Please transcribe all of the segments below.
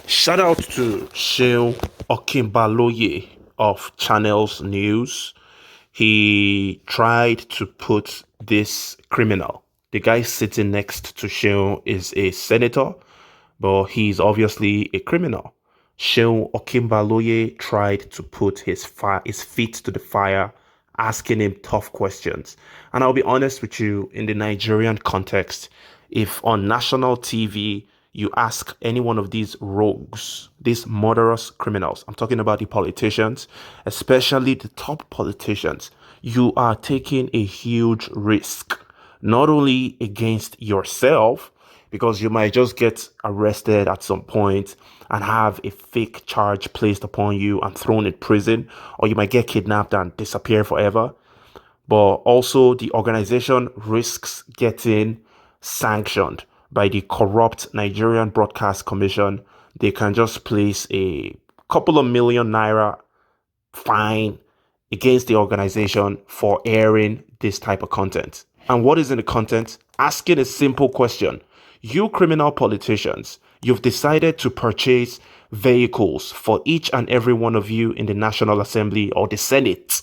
Shout out to Seun Okinbaloye of Channels News. He tried to put this criminal. The guy sitting next to Seun is a senator, but he's obviously a criminal. Seun Okinbaloye tried to put his feet to the fire, asking him tough questions. And I'll be honest with you, in the Nigerian context, if on national TV you ask any one of these rogues, these murderous criminals, I'm talking about the politicians, especially the top politicians, you are taking a huge risk, not only against yourself, because you might just get arrested at some point and have a fake charge placed upon you and thrown in prison, or you might get kidnapped and disappear forever. But also, the organization risks getting sanctioned by the corrupt Nigerian Broadcast Commission. They can just place a couple of million naira fine against the organization for airing this type of content. And what is in the content? Asking a simple question. You criminal politicians, you've decided to purchase vehicles for each and every one of you in the National Assembly or the Senate.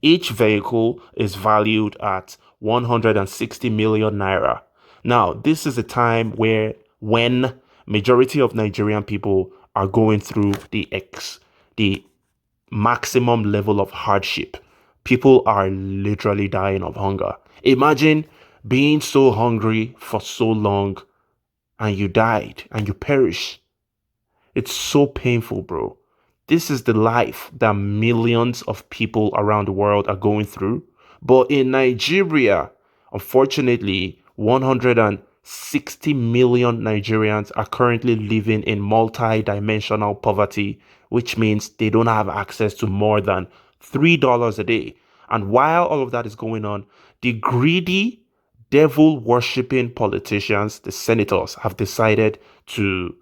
Each vehicle is valued at 160 million naira. Now, this is a time when majority of Nigerian people are going through the maximum level of hardship. People are literally dying of hunger. Imagine being so hungry for so long and you died and you perish. It's so painful, bro. This is the life that millions of people around the world are going through. But in Nigeria, unfortunately, 160 million Nigerians are currently living in multi-dimensional poverty, which means they don't have access to more than $3 a day. And while all of that is going on, the greedy, devil-worshipping politicians, the senators, have decided to,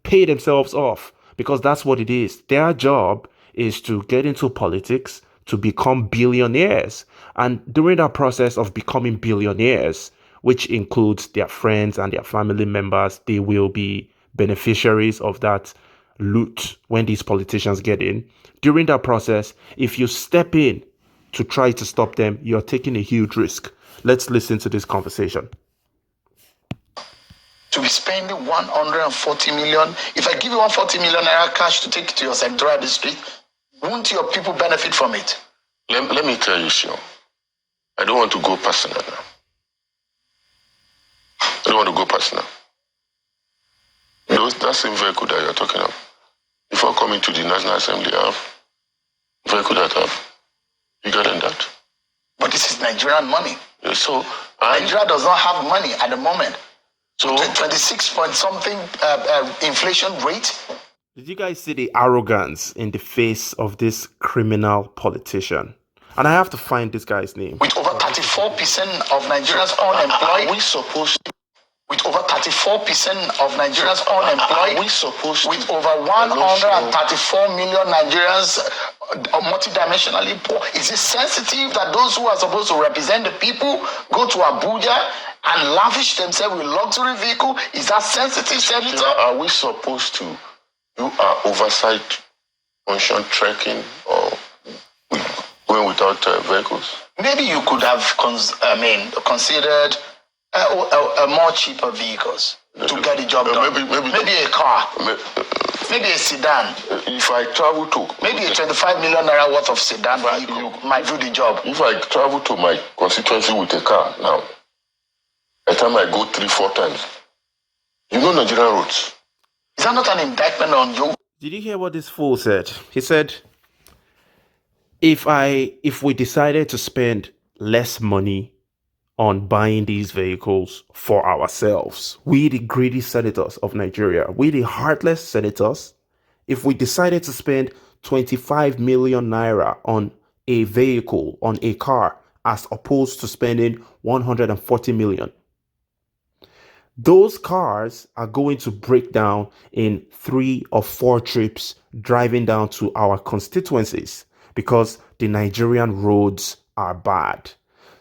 pay themselves off, because that's what it is. Their job is to get into politics to become billionaires. And during that process of becoming billionaires, which includes their friends and their family members, they will be beneficiaries of that loot when these politicians get in. During that process, if you step in to try to stop them, you're taking a huge risk. Let's listen to this conversation. To be spending 140 million, if I give you 140 million naira cash to take to your secretariat district, won't your people benefit from it? Let me tell you, Sean. I don't want to go personal now. I don't want to go personal. That same vehicle that you're talking of, before coming to the National Assembly, I have vehicle that I have bigger than that. But this is Nigerian money. Yeah, so Nigeria does not have money at the moment. So 26 point something inflation rate. Did you guys see the arrogance in the face of this criminal politician? And I have to find this guy's name. With over 34% of Nigerians unemployed. Are we supposed to? With over 34% of Nigerians unemployed. Are we supposed to? With over 134 million Nigerians multidimensionally poor. Is it sensitive that those who are supposed to represent the people go to Abuja and lavish themselves with luxury vehicle? Is that sensitive, Senator? Are we supposed to do our oversight function trekking or going without vehicles? Maybe you could have considered more cheaper vehicles to get the job done. Maybe a car. Maybe a sedan. If I travel to... Maybe a 25 million naira worth of sedan vehicle might do the job. If I travel to my constituency with a car now, by the time I go 3-4 times, Nigerian roads. Is that not an indictment on you? Did you hear what this fool said? He said, if we decided to spend less money on buying these vehicles for ourselves, we the greedy senators of Nigeria, we the heartless senators, if we decided to spend 25 million naira on a vehicle, on a car, as opposed to spending 140 million, those cars are going to break down in 3 or 4 trips driving down to our constituencies because the Nigerian roads are bad.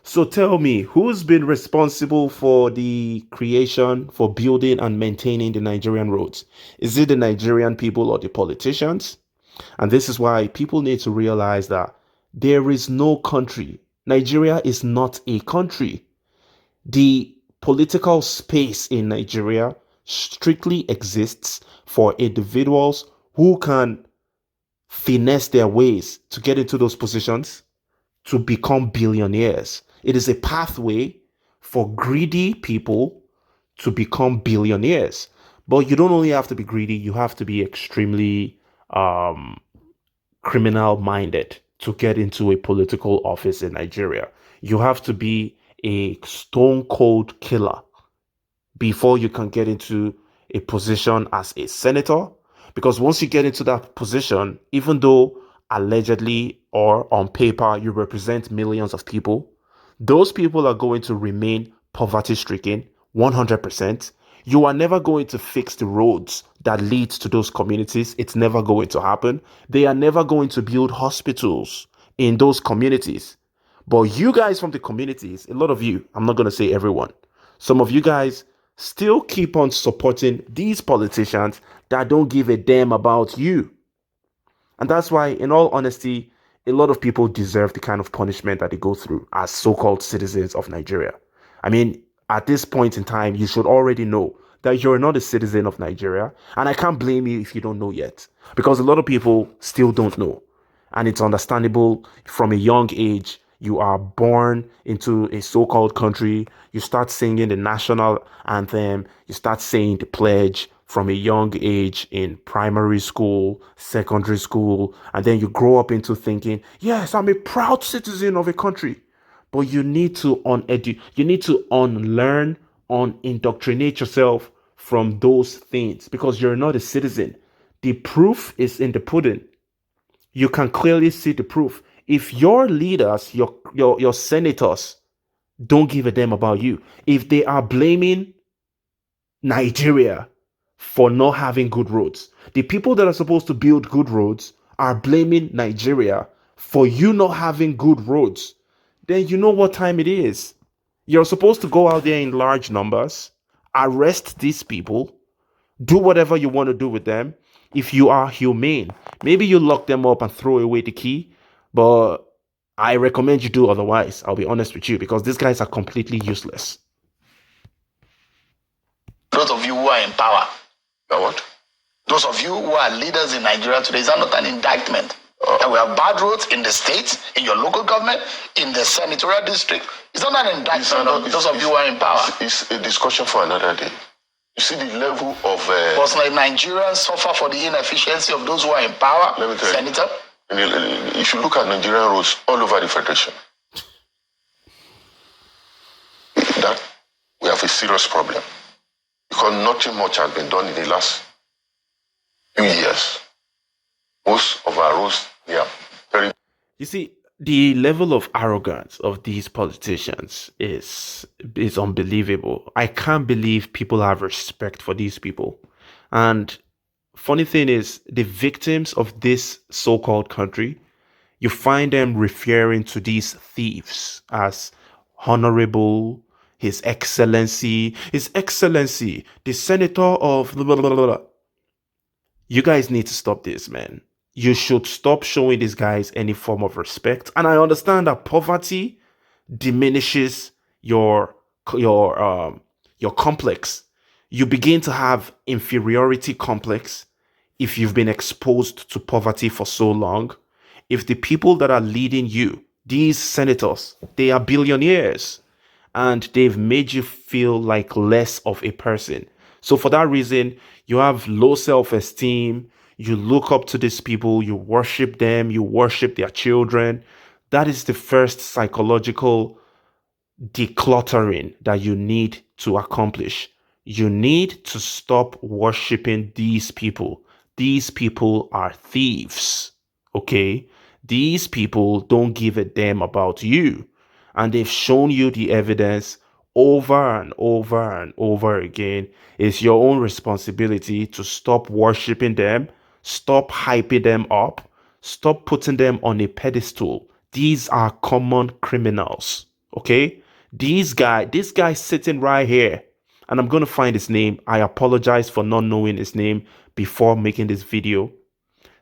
So tell me, who's been responsible for the creation, for building and maintaining the Nigerian roads? Is it the Nigerian people or the politicians? And this is why people need to realize that there is no country. Nigeria is not a country. The political space in Nigeria strictly exists for individuals who can finesse their ways to get into those positions to become billionaires. It is a pathway for greedy people to become billionaires. But you don't only have to be greedy, you have to be extremely criminal minded to get into a political office in Nigeria. You have to be a stone cold killer before you can get into a position as a senator. Because once you get into that position, even though allegedly or on paper you represent millions of people, those people are going to remain poverty stricken 100%. You are never going to fix the roads that lead to those communities. It's never going to happen. They are never going to build hospitals in those communities. But you guys from the communities, a lot of you, I'm not going to say everyone, some of you guys still keep on supporting these politicians that don't give a damn about you. And that's why, in all honesty, a lot of people deserve the kind of punishment that they go through as so-called citizens of Nigeria. I mean, at this point in time, you should already know that you're not a citizen of Nigeria. And I can't blame you if you don't know yet, because a lot of people still don't know. And it's understandable. From a young age, you are born into a so-called country. You start singing the national anthem. You start saying the pledge from a young age in primary school, secondary school, and then you grow up into thinking, yes, I'm a proud citizen of a country. But you need to you need to unlearn, unindoctrinate yourself from those things because you're not a citizen. The proof is in the pudding. You can clearly see the proof. If your leaders, your senators don't give a damn about you, if they are blaming Nigeria for not having good roads, the people that are supposed to build good roads are blaming Nigeria for you not having good roads, then you know what time it is. You're supposed to go out there in large numbers, arrest these people, do whatever you want to do with them. If you are humane, maybe you lock them up and throw away the key, but I recommend you do otherwise. I'll be honest with you, because these guys are completely useless. Those of you who are in power, Now what? those of you who are leaders in Nigeria today, is that not an indictment? And we have bad roads in the state, in your local government, in the senatorial district. Is that not an indictment of those of you who are in power? It's a discussion for another day. You see the level of... Because like Nigerians suffer for the inefficiency of those who are in power, Let me tell you. Senator. If you look at Nigerian roads all over the Federation, that we have a serious problem. Because nothing much has been done in the last few years. Most of our roads, they are very... You see, the level of arrogance of these politicians is unbelievable. I can't believe people have respect for these people. And funny thing is, the victims of this so-called country, you find them referring to these thieves as honorable, His Excellency, the Senator of blah, blah, blah, blah. You guys need to stop this, man. You should stop showing these guys any form of respect. And I understand that poverty diminishes your complex. You begin to have inferiority complex if you've been exposed to poverty for so long. If the people that are leading you, these senators, they are billionaires and they've made you feel like less of a person. So for that reason, you have low self-esteem. You look up to these people, you worship them, you worship their children. That is the first psychological decluttering that you need to accomplish. You need to stop worshiping these people. These people are thieves, okay? These people don't give a damn about you. And they've shown you the evidence over and over and over again. It's your own responsibility to stop worshiping them, stop hyping them up, stop putting them on a pedestal. These are common criminals, Okay? This guy sitting right here, and I'm going to find his name. I apologize for not knowing his name before making this video.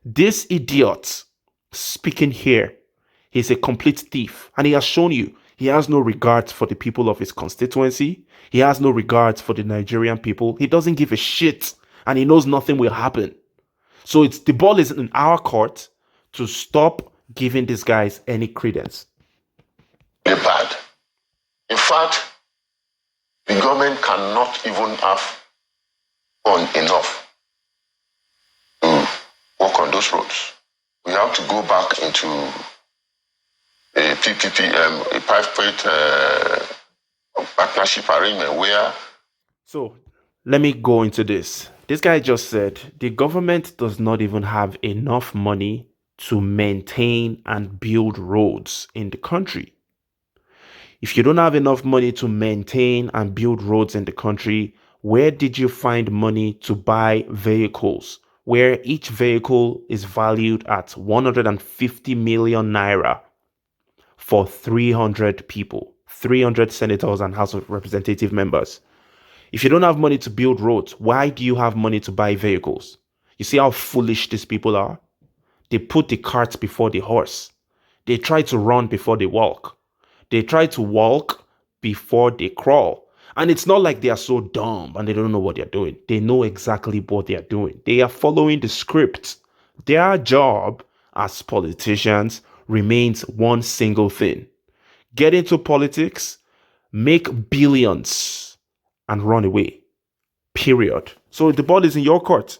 This idiot speaking here, he's a complete thief, and he has shown you he has no regard for the people of his constituency. He has no regard for the Nigerian people. He doesn't give a shit, and he knows nothing will happen. So the ball is in our court to stop giving these guys any credence. Bad. In fact, the government cannot even have fund enough to work on those roads. We have to go back into a PPP, a private partnership arrangement where. So let me go into this. This guy just said the government does not even have enough money to maintain and build roads in the country. If you don't have enough money to maintain and build roads in the country, where did you find money to buy vehicles, where each vehicle is valued at 150 million naira for 300 people, 300 senators and House of Representative members? If you don't have money to build roads, why do you have money to buy vehicles? You see how foolish these people are? They put the cart before the horse. They try to run before they walk. They try to walk before they crawl. And it's not like they are so dumb and they don't know what they're doing. They know exactly what they are doing. They are following the script. Their job as politicians remains one single thing: get into politics, make billions, and run away. Period. So the ball is in your court.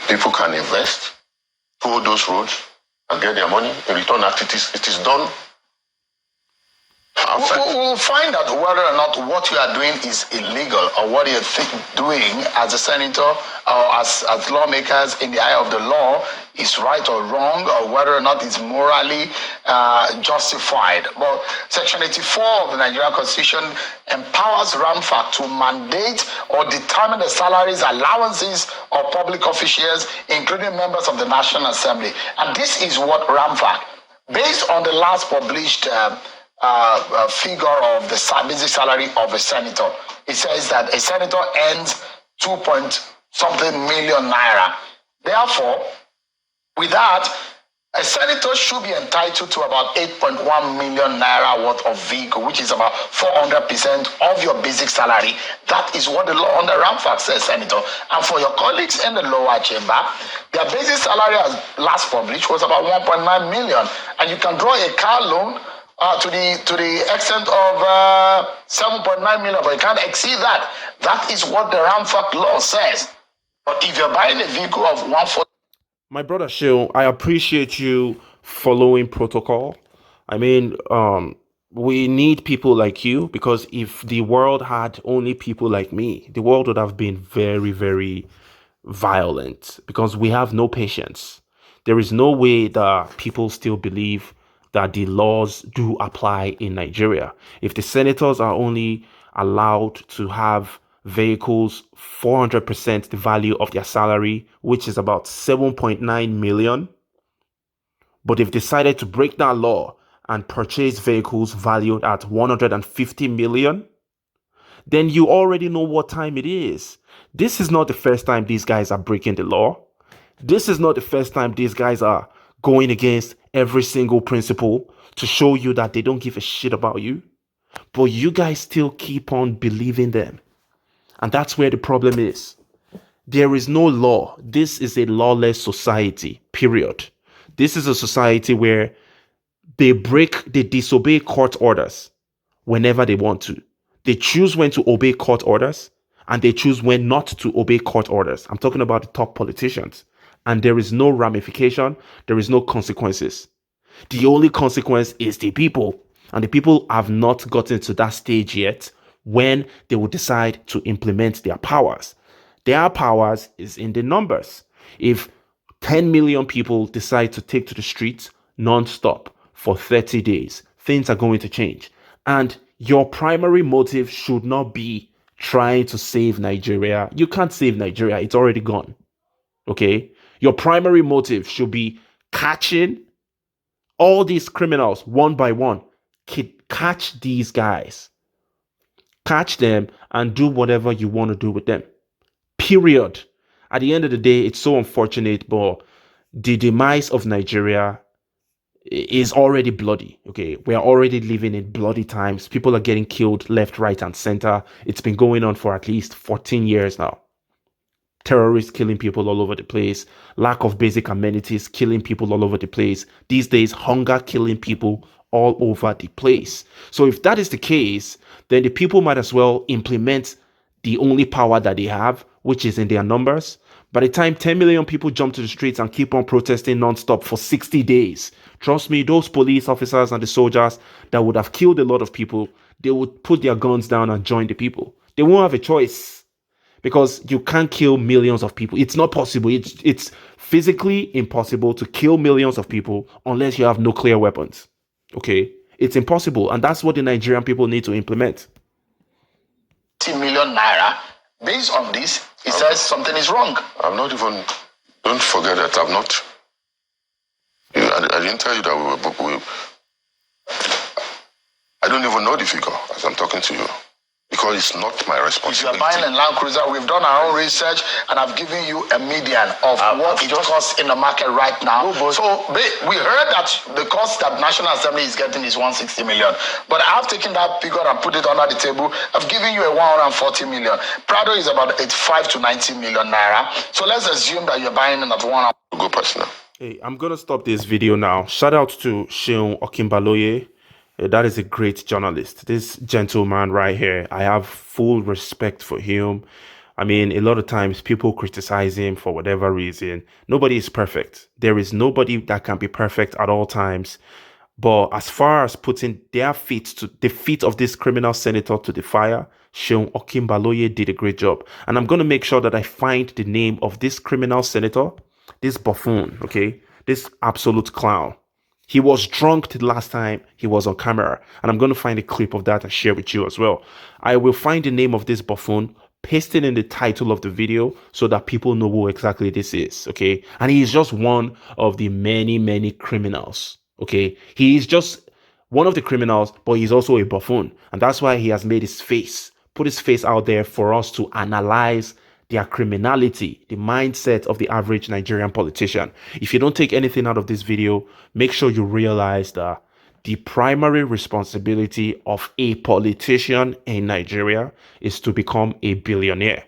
People can invest, follow those roads, and get their money. In return, after it is done. We'll find out whether or not what you are doing is illegal or what you're doing as a senator or as lawmakers in the eye of the law is right or wrong, or whether or not it's morally justified. But Section 84 of the Nigerian Constitution empowers RAMFAC to mandate or determine the salaries, allowances of public officials, including members of the National Assembly. And this is what RAMFAC, based on the last published figure of the basic salary of a senator. It says that a senator earns 2-point-something million naira. Therefore, with that, a senator should be entitled to about 8.1 million naira worth of vehicle, which is about 400% of your basic salary. That is what the law under RAMFAC says, Senator. And for your colleagues in the lower chamber, their basic salary as last published was about 1.9 million. And you can draw a car loan to the extent of 7.9 million, but you can't exceed that. That is what the RAMFAC law says. But if you're buying a vehicle of 140. My brother Seun, I appreciate you following protocol. I mean, we need people like you, because if the world had only people like me, the world would have been very, very violent, because we have no patience. There is no way that people still believe that the laws do apply in Nigeria. If the senators are only allowed to have vehicles 400% the value of their salary, which is about 7.9 million, but they've decided to break that law and purchase vehicles valued at 150 million, then you already know what time it is. This is not the first time these guys are breaking the law. This is not the first time these guys are going against every single principle to show you that they don't give a shit about you. But you guys still keep on believing them. And that's where the problem is. There is no law. This is a lawless society, period. This is a society where they disobey court orders whenever they want to. They choose when to obey court orders, and they choose when not to obey court orders. I'm talking about the top politicians. And there is no ramification. There is no consequences. The only consequence is the people. And the people have not gotten to that stage yet when they will decide to implement their powers. Their powers is in the numbers. If 10 million people decide to take to the streets non-stop for 30 days, things are going to change. And your primary motive should not be trying to save Nigeria. You can't save Nigeria. It's already gone. Okay? Your primary motive should be catching all these criminals one by one, catch these guys. Catch them and do whatever you want to do with them. Period. At the end of the day, it's so unfortunate, but the demise of Nigeria is already bloody. Okay, we are already living in bloody times. People are getting killed left, right, and center. It's been going on for at least 14 years now. Terrorists killing people all over the place, lack of basic amenities killing people all over the place. These days, hunger killing people all over the place. So if that is the case, then the people might as well implement the only power that they have, which is in their numbers. By the time 10 million people jump to the streets and keep on protesting nonstop for 60 days, trust me, those police officers and the soldiers that would have killed a lot of people, they would put their guns down and join the people. They won't have a choice. Because you can't kill millions of people. It's not possible. It's physically impossible to kill millions of people unless you have nuclear weapons. Okay? It's impossible. And that's what the Nigerian people need to implement. 10 million naira. Based on this, he says something is wrong. I'm not even, don't forget that I'm not, I didn't tell you that I don't even know the figure as I'm talking to you. Because it's not my responsibility. If you're buying a Land Cruiser, we've done our own research and I've given you a median of what it costs in the market right now. So we heard that the cost that National Assembly is getting is 160 million. But I've taken that figure and put it under the table. I've given you a 140 million. Prado is about 85 to 90 million naira. So let's assume that you're buying it at 1. Go personal. Hey, I'm going to stop this video now. Shout out to Seun Okinbaloye. That is a great journalist. This gentleman right here, I have full respect for him. I mean, a lot of times people criticize him for whatever reason. Nobody is perfect. There is nobody that can be perfect at all times. But as far as putting their feet to the feet of this criminal senator to the fire, Seun Okinbaloye did a great job. And I'm going to make sure that I find the name of this criminal senator, this buffoon, okay, this absolute clown. He was drunk the last time he was on camera, and I'm going to find a clip of that and share with you as well. I will find the name of this buffoon, paste it in the title of the video so that people know who exactly this is, okay? And he is just one of the many, many criminals, okay? He is just one of the criminals, but he's also a buffoon, and that's why he has made his face, put his face out there for us to analyze their criminality, the mindset of the average Nigerian politician. If you don't take anything out of this video, make sure you realize that the primary responsibility of a politician in Nigeria is to become a billionaire.